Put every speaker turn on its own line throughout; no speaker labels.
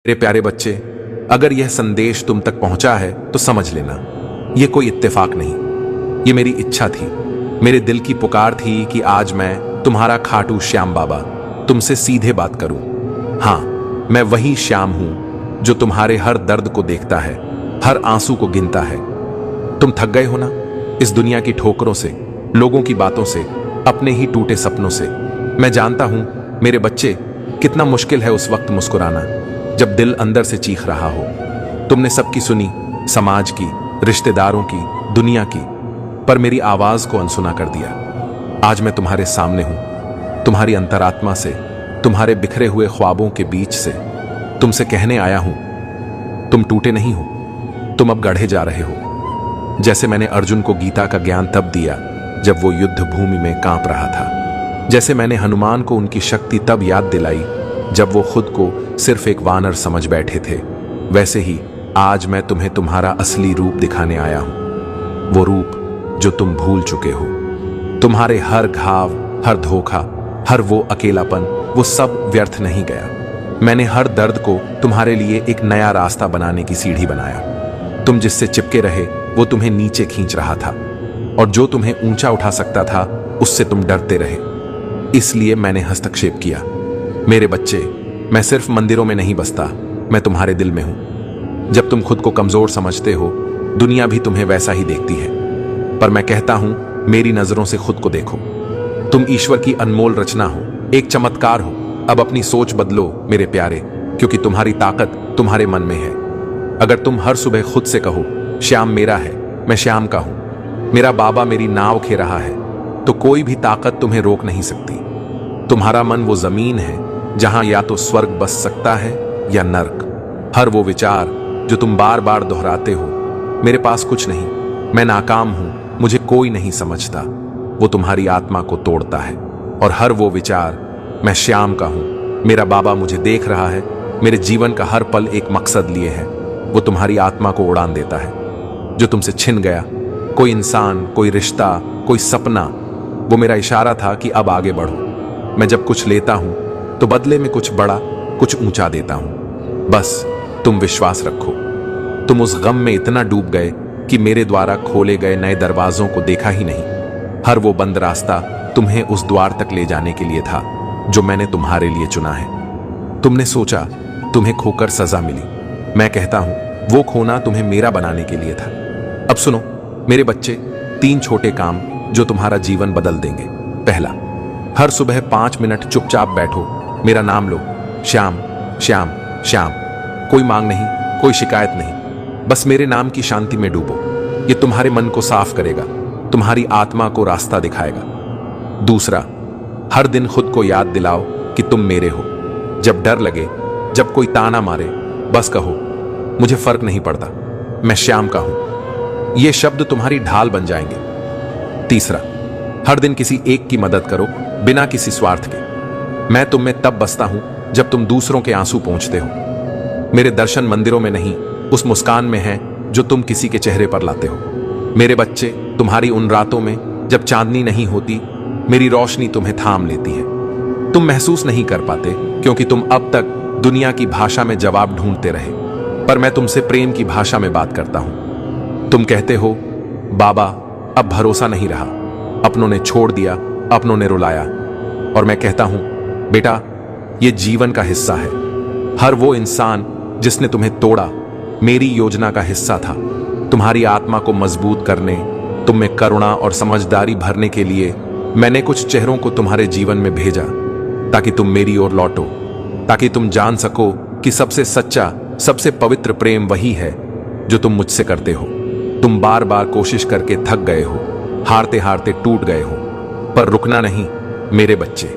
मेरे प्यारे बच्चे, अगर यह संदेश तुम तक पहुंचा है तो समझ लेना, यह कोई इत्तेफाक नहीं, ये मेरी इच्छा थी, मेरे दिल की पुकार थी कि आज मैं तुम्हारा खाटू श्याम बाबा तुमसे सीधे बात करूं। हां, मैं वही श्याम हूं जो तुम्हारे हर दर्द को देखता है, हर आंसू को गिनता है। तुम थक गए हो ना इस दुनिया की ठोकरों से, लोगों की बातों से, अपने ही टूटे सपनों से। मैं जानता हूं मेरे बच्चे, कितना मुश्किल है उस वक्त मुस्कुराना जब दिल अंदर से चीख रहा हो। तुमने सबकी सुनी, समाज की, रिश्तेदारों की, दुनिया की, पर मेरी आवाज को अनसुना कर दिया। आज मैं तुम्हारे सामने हूं, तुम्हारी अंतरात्मा से, तुम्हारे बिखरे हुए ख्वाबों के बीच से तुमसे कहने आया हूं, तुम टूटे नहीं हो, तुम अब गढ़े जा रहे हो। जैसे मैंने अर्जुन को गीता का ज्ञान तब दिया जब वो युद्ध भूमि में कांप रहा था, जैसे मैंने हनुमान को उनकी शक्ति तब याद दिलाई जब वो खुद को सिर्फ एक वानर समझ बैठे थे, वैसे ही आज मैं तुम्हें तुम्हारा असली रूप दिखाने आया हूं। वो रूप जो तुम भूल चुके हो। तुम्हारे हर घाव, हर धोखा, हर वो अकेलापन, वो सब व्यर्थ नहीं गया। मैंने हर दर्द को तुम्हारे लिए एक नया रास्ता बनाने की सीढ़ी बनाया। तुम जिससे चिपके रहे वो तुम्हें नीचे खींच रहा था, और जो तुम्हें ऊंचा उठा सकता था उससे तुम डरते रहे। इसलिए मैंने हस्तक्षेप किया। मेरे बच्चे, मैं सिर्फ मंदिरों में नहीं बसता, मैं तुम्हारे दिल में हूं। जब तुम खुद को कमजोर समझते हो, दुनिया भी तुम्हें वैसा ही देखती है, पर मैं कहता हूं मेरी नजरों से खुद को देखो। तुम ईश्वर की अनमोल रचना हो, एक चमत्कार हो। अब अपनी सोच बदलो मेरे प्यारे, क्योंकि तुम्हारी ताकत तुम्हारे मन में है। अगर तुम हर सुबह खुद से कहो श्याम मेरा है, मैं श्याम का हूं, मेरा बाबा मेरी नाव खे रहा है, तो कोई भी ताकत तुम्हें रोक नहीं सकती। तुम्हारा मन वो जमीन है जहां या तो स्वर्ग बस सकता है या नर्क। हर वो विचार जो तुम बार बार दोहराते हो, मेरे पास कुछ नहीं, मैं नाकाम हूं, मुझे कोई नहीं समझता, वो तुम्हारी आत्मा को तोड़ता है। और हर वो विचार मैं श्याम का हूं, मेरा बाबा मुझे देख रहा है, मेरे जीवन का हर पल एक मकसद लिए है, वो तुम्हारी आत्मा को उड़ान देता है। जो तुमसे छिन गया, कोई इंसान, कोई रिश्ता, कोई सपना, वो मेरा इशारा था कि अब आगे बढ़ो। मैं जब कुछ लेता हूं तो बदले में कुछ बड़ा, कुछ ऊंचा देता हूं। बस तुम विश्वास रखो। तुम उस गम में इतना डूब गए कि मेरे द्वारा खोले गए नए दरवाजों को देखा ही नहीं। हर वो बंद रास्ता तुम्हें उस द्वार तक ले जाने के लिए था जो मैंने तुम्हारे लिए चुना है। तुमने सोचा तुम्हें खोकर सजा मिली, मैं कहता हूं वो खोना तुम्हें मेरा बनाने के लिए था। अब सुनो मेरे बच्चे, 3 छोटे काम जो तुम्हारा जीवन बदल देंगे। पहला, हर सुबह 5 मिनट चुपचाप बैठो, मेरा नाम लो, श्याम श्याम श्याम। कोई मांग नहीं, कोई शिकायत नहीं, बस मेरे नाम की शांति में डूबो। ये तुम्हारे मन को साफ करेगा, तुम्हारी आत्मा को रास्ता दिखाएगा। दूसरा, हर दिन खुद को याद दिलाओ कि तुम मेरे हो। जब डर लगे, जब कोई ताना मारे, बस कहो मुझे फर्क नहीं पड़ता, मैं श्याम का हूं। ये शब्द तुम्हारी ढाल बन जाएंगे। तीसरा, हर दिन किसी एक की मदद करो बिना किसी स्वार्थ के। मैं तुम में तब बसता हूं जब तुम दूसरों के आंसू पोंछते हो। मेरे दर्शन मंदिरों में नहीं, उस मुस्कान में है जो तुम किसी के चेहरे पर लाते हो। मेरे बच्चे, तुम्हारी उन रातों में जब चांदनी नहीं होती, मेरी रोशनी तुम्हें थाम लेती है। तुम महसूस नहीं कर पाते क्योंकि तुम अब तक दुनिया की भाषा में जवाब ढूंढते रहे, पर मैं तुमसे प्रेम की भाषा में बात करता हूं। तुम कहते हो बाबा अब भरोसा नहीं रहा, अपनों ने छोड़ दिया, अपनों ने रुलाया, और मैं कहता हूं बेटा ये जीवन का हिस्सा है। हर वो इंसान जिसने तुम्हें तोड़ा मेरी योजना का हिस्सा था। तुम्हारी आत्मा को मजबूत करने, तुम में करुणा और समझदारी भरने के लिए मैंने कुछ चेहरों को तुम्हारे जीवन में भेजा, ताकि तुम मेरी ओर लौटो, ताकि तुम जान सको कि सबसे सच्चा, सबसे पवित्र प्रेम वही है जो तुम मुझसे करते हो। तुम बार बार कोशिश करके थक गए हो, हारते हारते टूट गए हो, पर रुकना नहीं मेरे बच्चे।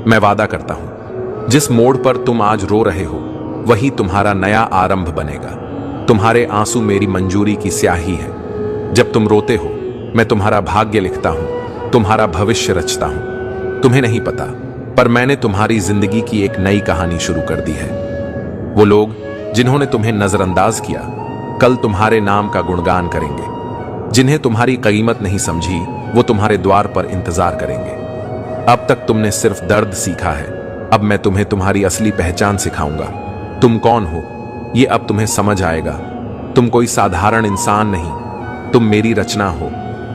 मैं वादा करता हूं जिस मोड़ पर तुम आज रो रहे हो वही तुम्हारा नया आरंभ बनेगा। तुम्हारे आंसू मेरी मंजूरी की स्याही है। जब तुम रोते हो मैं तुम्हारा भाग्य लिखता हूं, तुम्हारा भविष्य रचता हूं। तुम्हें नहीं पता, पर मैंने तुम्हारी जिंदगी की एक नई कहानी शुरू कर दी है। वो लोग जिन्होंने तुम्हें नजरअंदाज किया कल तुम्हारे नाम का गुणगान करेंगे। जिन्हें तुम्हारी कीमत नहीं समझी वो तुम्हारे द्वार पर इंतजार करेंगे। अब तक तुमने सिर्फ दर्द सीखा है, अब मैं तुम्हें तुम्हारी असली पहचान सिखाऊंगा। तुम कौन हो ये अब तुम्हें समझ आएगा। तुम कोई साधारण इंसान नहीं, तुम मेरी रचना हो,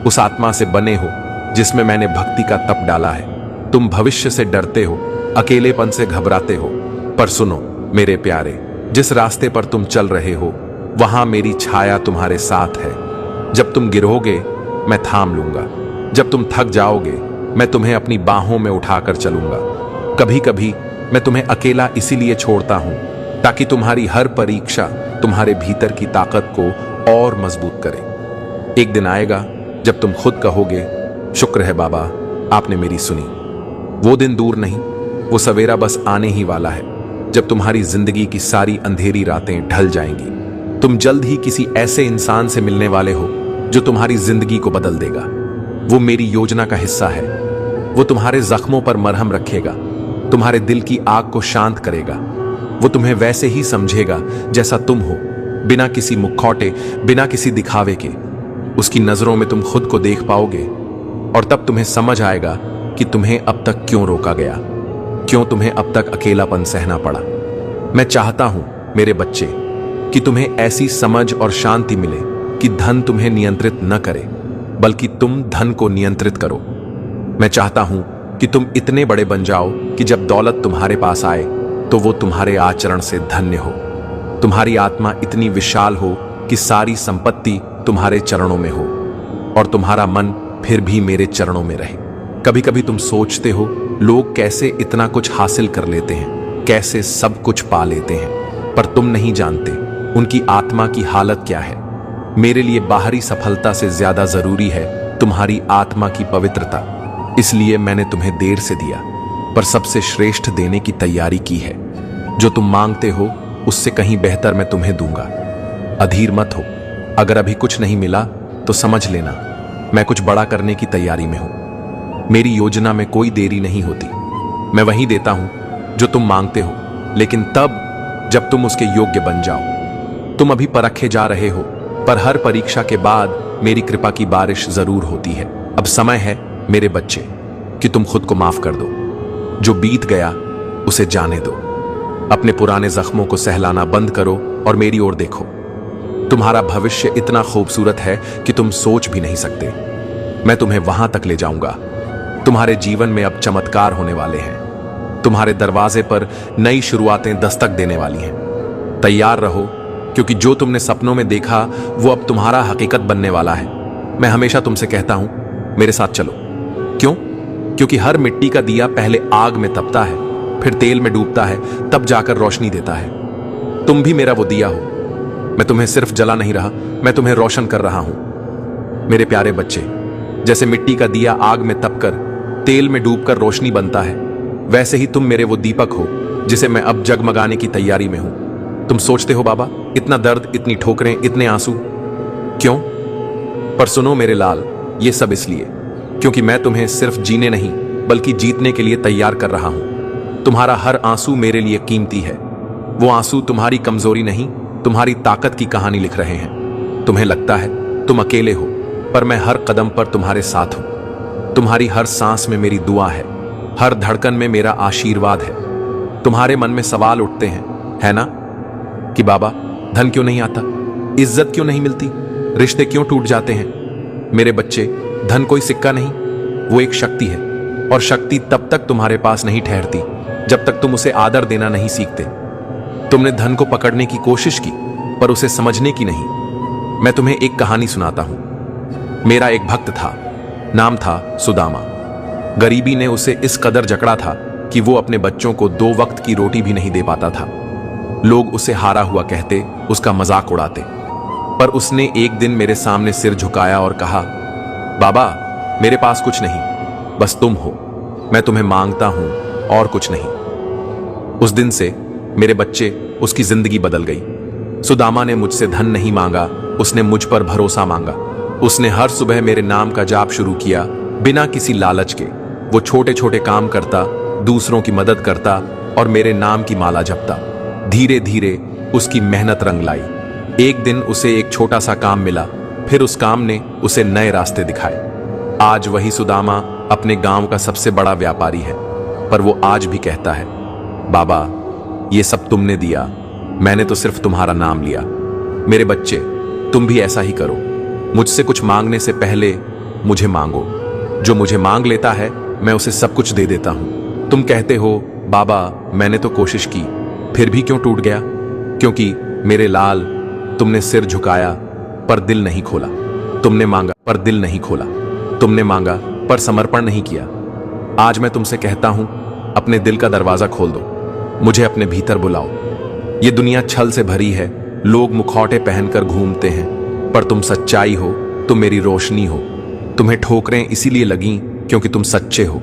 उस आत्मा से बने हो जिसमें मैंने भक्ति का तप डाला है। तुम भविष्य से डरते हो, अकेलेपन से घबराते हो, पर सुनो मेरे प्यारे, जिस रास्ते पर तुम चल रहे हो वहां मेरी छाया तुम्हारे साथ है। जब तुम गिरोगे मैं थाम लूंगा, जब तुम थक जाओगे मैं तुम्हें अपनी बाहों में उठाकर चलूंगा। कभी कभी मैं तुम्हें अकेला इसीलिए छोड़ता हूं ताकि तुम्हारी हर परीक्षा तुम्हारे भीतर की ताकत को और मजबूत करे। एक दिन आएगा जब तुम खुद कहोगे, शुक्र है बाबा आपने मेरी सुनी। वो दिन दूर नहीं, वो सवेरा बस आने ही वाला है जब तुम्हारी जिंदगी की सारी अंधेरी रातें ढल जाएंगी। तुम जल्द ही किसी ऐसे इंसान से मिलने वाले हो जो तुम्हारी जिंदगी को बदल देगा। वो मेरी योजना का हिस्सा है। वो तुम्हारे जख्मों पर मरहम रखेगा, तुम्हारे दिल की आग को शांत करेगा। वो तुम्हें वैसे ही समझेगा जैसा तुम हो, बिना किसी मुखौटे, बिना किसी दिखावे के। उसकी नजरों में तुम खुद को देख पाओगे और तब तुम्हें समझ आएगा कि तुम्हें अब तक क्यों रोका गया, क्यों तुम्हें अब तक अकेलापन सहना पड़ा। मैं चाहता हूं मेरे बच्चे कि तुम्हें ऐसी समझ और शांति मिले कि धन तुम्हें नियंत्रित न करे, बल्कि तुम धन को नियंत्रित करो। मैं चाहता हूं कि तुम इतने बड़े बन जाओ कि जब दौलत तुम्हारे पास आए तो वो तुम्हारे आचरण से धन्य हो। तुम्हारी आत्मा इतनी विशाल हो कि सारी संपत्ति तुम्हारे चरणों में हो और तुम्हारा मन फिर भी मेरे चरणों में रहे। कभी कभी तुम सोचते हो लोग कैसे इतना कुछ हासिल कर लेते हैं, कैसे सब कुछ पा लेते हैं, पर तुम नहीं जानते उनकी आत्मा की हालत क्या है। मेरे लिए बाहरी सफलता से ज्यादा जरूरी है तुम्हारी आत्मा की पवित्रता। इसलिए मैंने तुम्हें देर से दिया, पर सबसे श्रेष्ठ देने की तैयारी की है। जो तुम मांगते हो उससे कहीं बेहतर मैं तुम्हें दूंगा। अधीर मत हो, अगर अभी कुछ नहीं मिला तो समझ लेना मैं कुछ बड़ा करने की तैयारी में हूं। मेरी योजना में कोई देरी नहीं होती। मैं वही देता हूं जो तुम मांगते हो, लेकिन तब जब तुम उसके योग्य बन जाओ। तुम अभी परखे जा रहे हो, पर हर परीक्षा के बाद मेरी कृपा की बारिश जरूर होती है। अब समय है मेरे बच्चे कि तुम खुद को माफ कर दो। जो बीत गया उसे जाने दो। अपने पुराने जख्मों को सहलाना बंद करो और मेरी ओर देखो। तुम्हारा भविष्य इतना खूबसूरत है कि तुम सोच भी नहीं सकते। मैं तुम्हें वहां तक ले जाऊंगा। तुम्हारे जीवन में अब चमत्कार होने वाले हैं। तुम्हारे दरवाजे पर नई शुरुआतें दस्तक देने वाली हैं। तैयार रहो, क्योंकि जो तुमने सपनों में देखा वो अब तुम्हारा हकीकत बनने वाला है। मैं हमेशा तुमसे कहता हूं मेरे साथ चलो। क्यों? क्योंकि हर मिट्टी का दिया पहले आग में तपता है, फिर तेल में डूबता है, तब जाकर रोशनी देता है। तुम भी मेरा वो दिया हो। मैं तुम्हें सिर्फ जला नहीं रहा, मैं तुम्हें रोशन कर रहा हूं। मेरे प्यारे बच्चे, जैसे मिट्टी का दिया आग में तपकर तेल में डूबकर रोशनी बनता है, वैसे ही तुम मेरे वो दीपक हो जिसे मैं अब जगमगाने की तैयारी में हूं। तुम सोचते हो बाबा इतना दर्द, इतनी ठोकरें, इतने आंसू क्यों? पर सुनो मेरे लाल, ये सब इसलिए क्योंकि मैं तुम्हें सिर्फ जीने नहीं बल्कि जीतने के लिए तैयार कर रहा हूं। तुम्हारा हर आंसू मेरे लिए कीमती है। वो आंसू तुम्हारी कमजोरी नहीं, तुम्हारी ताकत की कहानी लिख रहे हैं। तुम्हें लगता है तुम अकेले हो, पर मैं हर कदम पर तुम्हारे साथ हूं। तुम्हारी हर सांस में मेरी दुआ है, हर धड़कन में मेरा आशीर्वाद है। तुम्हारे मन में सवाल उठते हैं, है ना, कि बाबा धन क्यों नहीं आता, इज्जत क्यों नहीं मिलती, रिश्ते क्यों टूट जाते हैं? मेरे बच्चे, धन कोई सिक्का नहीं, वो एक शक्ति है, और शक्ति तब तक तुम्हारे पास नहीं ठहरती जब तक तुम उसे आदर देना नहीं सीखते। तुमने धन को पकड़ने की कोशिश की, पर उसे समझने की नहीं। मैं तुम्हें एक कहानी सुनाता हूं। मेरा एक भक्त था, नाम था सुदामा। गरीबी ने उसे इस कदर जकड़ा था कि वो अपने बच्चों को 2 वक्त की रोटी भी नहीं दे पाता था। लोग उसे हारा हुआ कहते, उसका मजाक उड़ाते, पर उसने एक दिन मेरे सामने सिर झुकाया और कहा, बाबा मेरे पास कुछ नहीं, बस तुम हो। मैं तुम्हें मांगता हूं और कुछ नहीं। उस दिन से मेरे बच्चे, उसकी जिंदगी बदल गई। सुदामा ने मुझसे धन नहीं मांगा, उसने मुझ पर भरोसा मांगा। उसने हर सुबह मेरे नाम का जाप शुरू किया, बिना किसी लालच के। वो छोटे छोटे काम करता, दूसरों की मदद करता और मेरे नाम की माला जपता। धीरे धीरे उसकी मेहनत रंग लाई। एक दिन उसे एक छोटा सा काम मिला, फिर उस काम ने उसे नए रास्ते दिखाए। आज वही सुदामा अपने गांव का सबसे बड़ा व्यापारी है, पर वो आज भी कहता है, बाबा ये सब तुमने दिया, मैंने तो सिर्फ तुम्हारा नाम लिया। मेरे बच्चे, तुम भी ऐसा ही करो। मुझसे कुछ मांगने से पहले मुझे मांगो। जो मुझे मांग लेता है मैं उसे सब कुछ दे देता हूं। तुम कहते हो बाबा मैंने तो कोशिश की, फिर भी क्यों टूट गया? क्योंकि मेरे लाल, तुमने सिर झुकाया पर दिल नहीं खोला। तुमने मांगा पर दिल नहीं खोला। तुमने मांगा पर समर्पण नहीं किया। आज मैं तुमसे कहता हूं, अपने दिल का दरवाजा खोल दो। मुझे अपने भीतर बुलाओ। ये दुनिया छल से भरी है। लोग मुखौटे पहनकर घूमते हैं, पर तुम सच्चाई हो, तुम मेरी रोशनी हो। तुम्हें ठोकरें इसीलिए लगीं क्योंकि तुम सच्चे हो।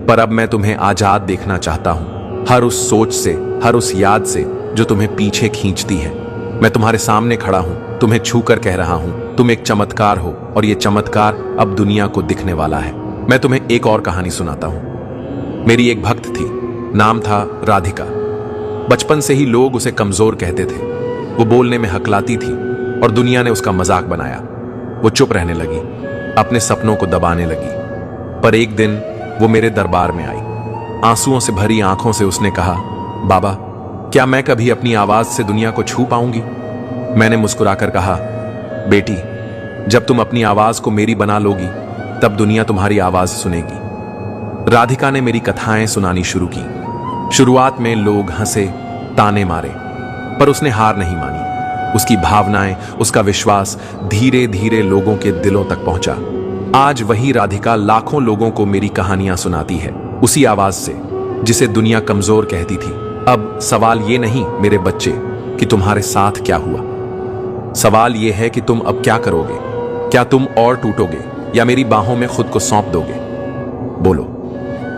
पर अब मैं तुम्हें आजाद देखना चाहता हूं, हर उस सोच से, हर उस याद से जो तुम्हें पीछे खींचती है। मैं तुम्हारे सामने खड़ा हूं, तुम्हें छूकर कह रहा हूं, तुम एक चमत्कार हो और ये चमत्कार अब दुनिया को दिखने वाला है। मैं तुम्हें एक और कहानी सुनाता हूं। मेरी एक भक्त थी, नाम था राधिका। बचपन से ही लोग उसे कमजोर कहते थे। वो बोलने में हकलाती थी और दुनिया ने उसका मजाक बनाया। वो चुप रहने लगी, अपने सपनों को दबाने लगी। पर एक दिन वो मेरे दरबार में आई। आंसुओं से भरी आंखों से उसने कहा, बाबा क्या मैं कभी अपनी आवाज से दुनिया को छू पाऊंगी? मैंने मुस्कुराकर कहा, बेटी जब तुम अपनी आवाज को मेरी बना लोगी तब दुनिया तुम्हारी आवाज सुनेगी। राधिका ने मेरी कथाएं सुनानी शुरू की। शुरुआत में लोग हंसे, ताने मारे, पर उसने हार नहीं मानी। उसकी भावनाएं, उसका विश्वास धीरे धीरे लोगों के दिलों तक पहुंचा। आज वही राधिका लाखों लोगों को मेरी कहानियां सुनाती है, उसी आवाज से जिसे दुनिया कमजोर कहती थी। अब सवाल ये नहीं मेरे बच्चे कि तुम्हारे साथ क्या हुआ, सवाल ये है कि तुम अब क्या करोगे। क्या तुम और टूटोगे या मेरी बाहों में खुद को सौंप दोगे? बोलो,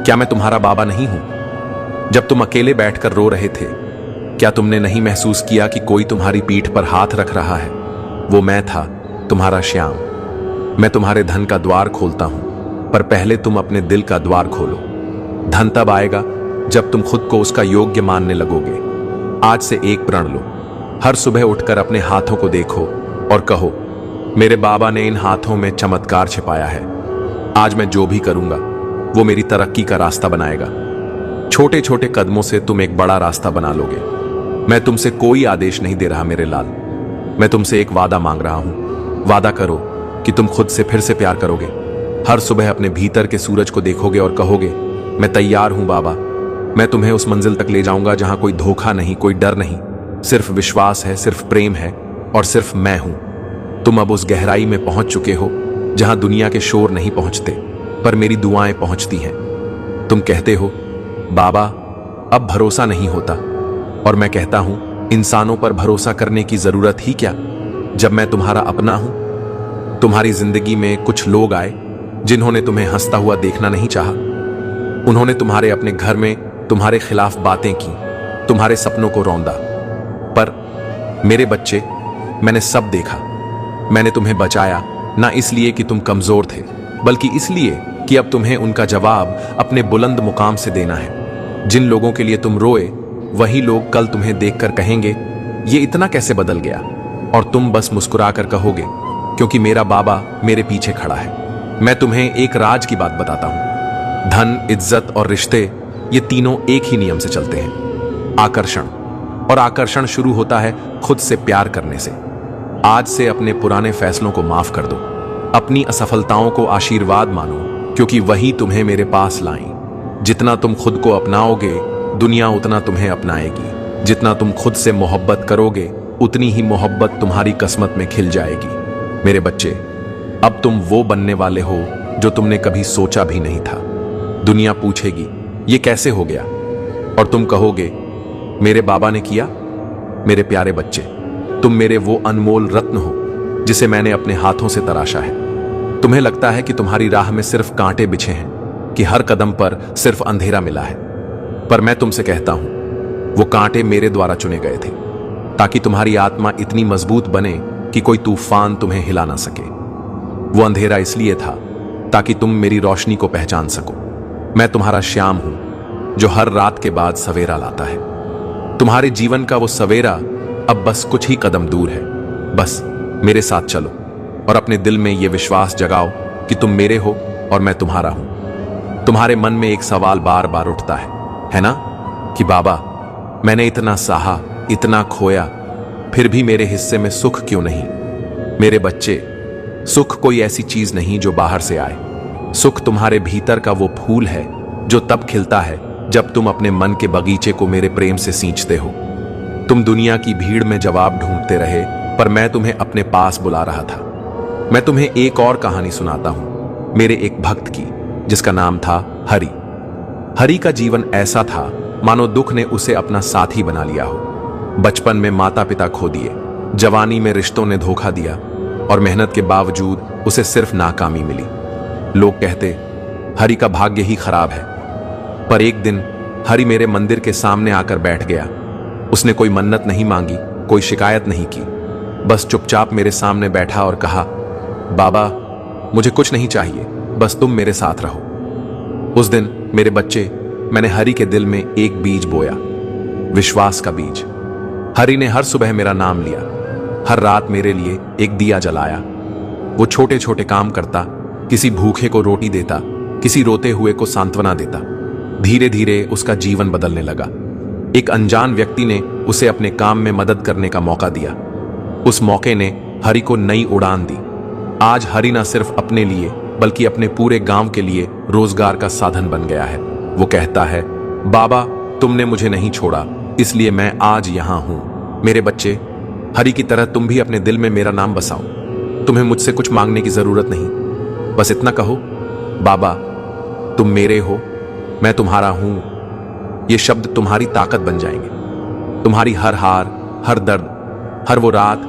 क्या मैं तुम्हारा बाबा नहीं हूं? जब तुम अकेले बैठकर रो रहे थे, क्या तुमने नहीं महसूस किया कि कोई तुम्हारी पीठ पर हाथ रख रहा है? वो मैं था, तुम्हारा श्याम। मैं तुम्हारे धन का द्वार खोलता हूं, पर पहले तुम अपने दिल का द्वार खोलो। धन तब आएगा जब तुम खुद को उसका योग्य मानने लगोगे। आज से एक प्रण लो। हर सुबह उठकर अपने हाथों को देखो और कहो, मेरे बाबा ने इन हाथों में चमत्कार छिपाया है। आज मैं जो भी करूंगा वो मेरी तरक्की का रास्ता बनाएगा। छोटे छोटे कदमों से तुम एक बड़ा रास्ता बना लोगे। मैं तुमसे कोई आदेश नहीं दे रहा मेरे लाल, मैं तुमसे एक वादा मांग रहा हूं। वादा करो कि तुम खुद से फिर से प्यार करोगे। हर सुबह अपने भीतर के सूरज को देखोगे और कहोगे, मैं तैयार हूं बाबा। मैं तुम्हें उस मंजिल तक ले जाऊंगा जहां कोई धोखा नहीं, कोई डर नहीं, सिर्फ विश्वास है, सिर्फ प्रेम है और सिर्फ मैं हूं। तुम अब उस गहराई में पहुंच चुके हो जहां दुनिया के शोर नहीं पहुंचते, पर मेरी दुआएं पहुंचती हैं। तुम कहते हो, बाबा अब भरोसा नहीं होता, और मैं कहता हूं, इंसानों पर भरोसा करने की जरूरत ही क्या, जब मैं तुम्हारा अपना हूं। तुम्हारी जिंदगी में कुछ लोग आए जिन्होंने तुम्हें हंसता हुआ देखना नहीं चाहा। उन्होंने तुम्हारे अपने घर में तुम्हारे खिलाफ बातें की, तुम्हारे सपनों को रौंदा। पर मेरे बच्चे, मैंने सब देखा। मैंने तुम्हें बचाया, ना इसलिए कि तुम कमजोर थे, बल्कि इसलिए कि अब तुम्हें उनका जवाब अपने बुलंद मुकाम से देना है। जिन लोगों के लिए तुम रोए, वही लोग कल तुम्हें देखकर कहेंगे, ये इतना कैसे बदल गया? और तुम बस मुस्कुराकर कहोगे, क्योंकि मेरा बाबा मेरे पीछे खड़ा है। मैं तुम्हें एक राज की बात बताता हूं। धन, इज्जत और रिश्ते, ये तीनों एक ही नियम से चलते हैं, आकर्षण। और आकर्षण शुरू होता है खुद से प्यार करने से। आज से अपने पुराने फैसलों को माफ कर दो। अपनी असफलताओं को आशीर्वाद मानो, क्योंकि वही तुम्हें मेरे पास लाएं। जितना तुम खुद को अपनाओगे, दुनिया उतना तुम्हें अपनाएगी। जितना तुम खुद से मोहब्बत करोगे, उतनी ही मोहब्बत तुम्हारी किस्मत में खिल जाएगी। मेरे बच्चे, अब तुम वो बनने वाले हो जो तुमने कभी सोचा भी नहीं था। दुनिया पूछेगी, ये कैसे हो गया? और तुम कहोगे, मेरे बाबा ने किया। मेरे प्यारे बच्चे, तुम मेरे वो अनमोल रत्न हो जिसे मैंने अपने हाथों से तराशा है। तुम्हें लगता है कि तुम्हारी राह में सिर्फ कांटे बिछे हैं, कि हर कदम पर सिर्फ अंधेरा मिला है, पर मैं तुमसे कहता हूं, वो कांटे मेरे द्वारा चुने गए थे, ताकि तुम्हारी आत्मा इतनी मजबूत बने कि कोई तूफान तुम्हें हिला ना सके। वो अंधेरा इसलिए था ताकि तुम मेरी रोशनी को पहचान सको। मैं तुम्हारा श्याम हूं, जो हर रात के बाद सवेरा लाता है। तुम्हारे जीवन का वो सवेरा अब बस कुछ ही कदम दूर है। बस मेरे साथ चलो और अपने दिल में ये विश्वास जगाओ कि तुम मेरे हो और मैं तुम्हारा हूं। तुम्हारे मन में एक सवाल बार बार उठता है ना, कि बाबा मैंने इतना सहा, इतना खोया, फिर भी मेरे हिस्से में सुख क्यों नहीं? मेरे बच्चे, सुख कोई ऐसी चीज नहीं जो बाहर से आए। सुख तुम्हारे भीतर का वो फूल है जो तब खिलता है जब तुम अपने मन के बगीचे को मेरे प्रेम से सींचते हो। तुम दुनिया की भीड़ में जवाब ढूंढते रहे, पर मैं तुम्हें अपने पास बुला रहा था। मैं तुम्हें एक और कहानी सुनाता हूं, मेरे एक भक्त की, जिसका नाम था हरि। हरि का जीवन ऐसा था मानो दुख ने उसे अपना साथी बना लिया हो। बचपन में माता पिता खो दिए, जवानी में रिश्तों ने धोखा दिया, और मेहनत के बावजूद उसे सिर्फ नाकामी मिली। लोग कहते हरि का भाग्य ही खराब है। पर एक दिन हरि मेरे मंदिर के सामने आकर बैठ गया। उसने कोई मन्नत नहीं मांगी, कोई शिकायत नहीं की, बस चुपचाप मेरे सामने बैठा और कहा, बाबा मुझे कुछ नहीं चाहिए, बस तुम मेरे साथ रहो। उस दिन मेरे बच्चे, मैंने हरि के दिल में एक बीज बोया, विश्वास का बीज। हरि ने हर सुबह मेरा नाम लिया, हर रात मेरे लिए एक दिया जलाया। वो छोटे छोटे काम करता, किसी भूखे को रोटी देता, किसी रोते हुए को सांत्वना देता। धीरे धीरे उसका जीवन बदलने लगा। एक अनजान व्यक्ति ने उसे अपने काम में मदद करने का मौका दिया। उस मौके ने हरि को नई उड़ान दी। आज हरि न सिर्फ अपने लिए बल्कि अपने पूरे गांव के लिए रोजगार का साधन बन गया है। वो कहता है, बाबा तुमने मुझे नहीं छोड़ा, इसलिए मैं आज यहां हूं। मेरे बच्चे, हरि की तरह तुम भी अपने दिल में मेरा नाम बसाओ। तुम्हें मुझसे कुछ मांगने की जरूरत नहीं, बस इतना कहो, बाबा तुम मेरे हो, मैं तुम्हारा हूं। ये शब्द तुम्हारी ताकत बन जाएंगे। तुम्हारी हर हार, हर दर्द, हर वो रात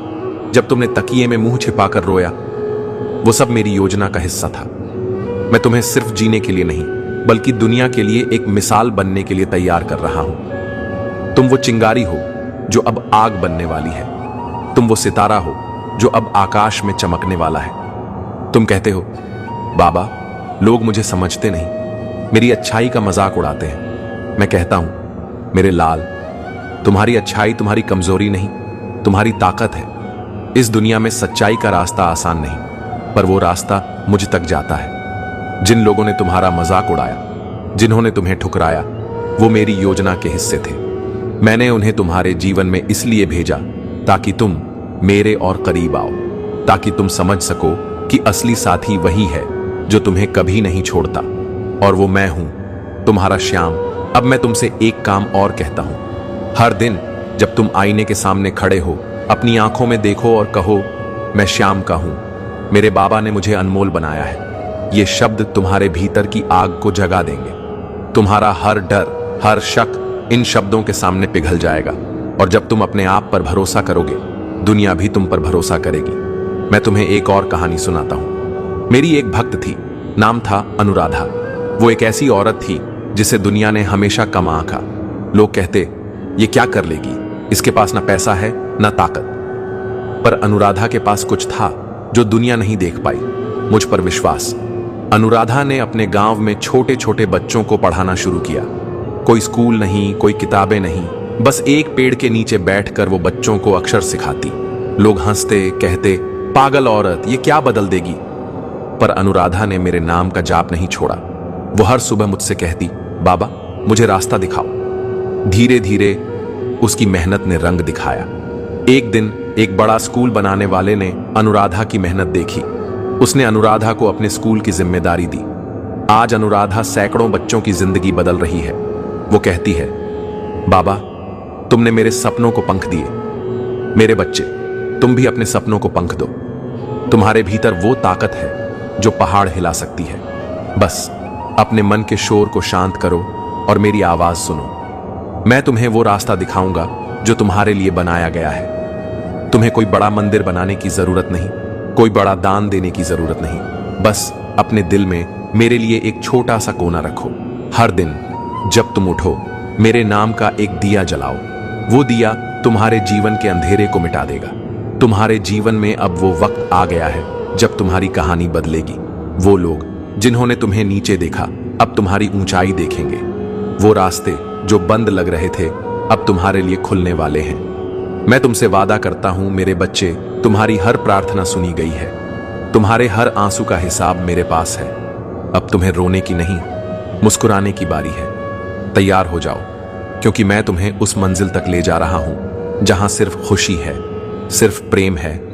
जब तुमने तकिए में मुंह छिपाकर रोया, वो सब मेरी योजना का हिस्सा था। मैं तुम्हें सिर्फ जीने के लिए नहीं बल्कि दुनिया के लिए एक मिसाल बनने के लिए तैयार कर रहा हूं। तुम वो चिंगारी हो जो अब आग बनने वाली है। तुम वो सितारा हो जो अब आकाश में चमकने वाला है। तुम कहते हो, बाबा लोग मुझे समझते नहीं, मेरी अच्छाई का मजाक उड़ाते हैं। मैं कहता हूं, मेरे लाल, तुम्हारी अच्छाई तुम्हारी कमजोरी नहीं, तुम्हारी ताकत है। इस दुनिया में सच्चाई का रास्ता आसान नहीं, पर वो रास्ता मुझ तक जाता है। जिन लोगों ने तुम्हारा मजाक उड़ाया, जिन्होंने तुम्हें ठुकराया, वो मेरी योजना के हिस्से थे। मैंने उन्हें तुम्हारे जीवन में इसलिए भेजा ताकि तुम मेरे और करीब आओ, ताकि तुम समझ सको कि असली साथी वही है जो तुम्हें कभी नहीं छोड़ता, और वो मैं हूं, तुम्हारा श्याम। अब मैं तुमसे एक काम और कहता हूं। हर दिन जब तुम आईने के सामने खड़े हो, अपनी आंखों में देखो और कहो, मैं श्याम का हूं, मेरे बाबा ने मुझे अनमोल बनाया है। ये शब्द तुम्हारे भीतर की आग को जगा देंगे। तुम्हारा हर डर, हर शक इन शब्दों के सामने पिघल जाएगा, और जब तुम अपने आप पर भरोसा करोगे, दुनिया भी तुम पर भरोसा करेगी। मैं तुम्हें एक और कहानी सुनाता हूं। मेरी एक भक्त थी, नाम था अनुराधा। वो एक ऐसी औरत थी जिसे दुनिया ने हमेशा कम आंका। लोग कहते, ये क्या कर लेगी, इसके पास ना पैसा है ना ताकत। पर अनुराधा के पास कुछ था जो दुनिया नहीं देख पाई, मुझ पर विश्वास। अनुराधा ने अपने गांव में छोटे छोटे बच्चों को पढ़ाना शुरू किया। कोई स्कूल नहीं, कोई किताबें नहीं, बस एक पेड़ के नीचे बैठकर वो बच्चों को अक्षर सिखाती। लोग हंसते, कहते, पागल औरत, ये क्या बदल देगी। पर अनुराधा ने मेरे नाम का जाप नहीं छोड़ा। वो हर सुबह मुझसे कहती, बाबा मुझे रास्ता दिखाओ। धीरे धीरे उसकी मेहनत ने रंग दिखाया। एक दिन एक बड़ा स्कूल बनाने वाले ने अनुराधा की मेहनत देखी। उसने अनुराधा को अपने स्कूल की जिम्मेदारी दी। आज अनुराधा सैकड़ों बच्चों की जिंदगी बदल रही है। वो कहती है, बाबा तुमने मेरे सपनों को पंख दिए। मेरे बच्चे, तुम भी अपने सपनों को पंख दो। तुम्हारे भीतर वो ताकत है जो पहाड़ हिला सकती है। बस अपने मन के शोर को शांत करो और मेरी आवाज सुनो। मैं तुम्हें वो रास्ता दिखाऊंगा जो तुम्हारे लिए बनाया गया है। तुम्हें कोई बड़ा मंदिर बनाने की जरूरत नहीं, कोई बड़ा दान देने की जरूरत नहीं। बस अपने दिल में मेरे लिए एक छोटा सा कोना रखो। हर दिन जब तुम उठो, मेरे नाम का एक दिया जलाओ। वो दिया तुम्हारे जीवन के अंधेरे को मिटा देगा। तुम्हारे जीवन में अब वो वक्त आ गया है जब तुम्हारी कहानी बदलेगी। वो लोग जिन्होंने तुम्हें नीचे देखा अब तुम्हारी ऊंचाई देखेंगे। वो रास्ते जो बंद लग रहे थे अब तुम्हारे लिए खुलने वाले हैं। मैं तुमसे वादा करता हूं मेरे बच्चे, तुम्हारी हर प्रार्थना सुनी गई है। तुम्हारे हर आंसू का हिसाब मेरे पास है। अब तुम्हें रोने की नहीं, मुस्कुराने की बारी है। तैयार हो जाओ, क्योंकि मैं तुम्हें उस मंजिल तक ले जा रहा हूं जहां सिर्फ खुशी है, सिर्फ प्रेम है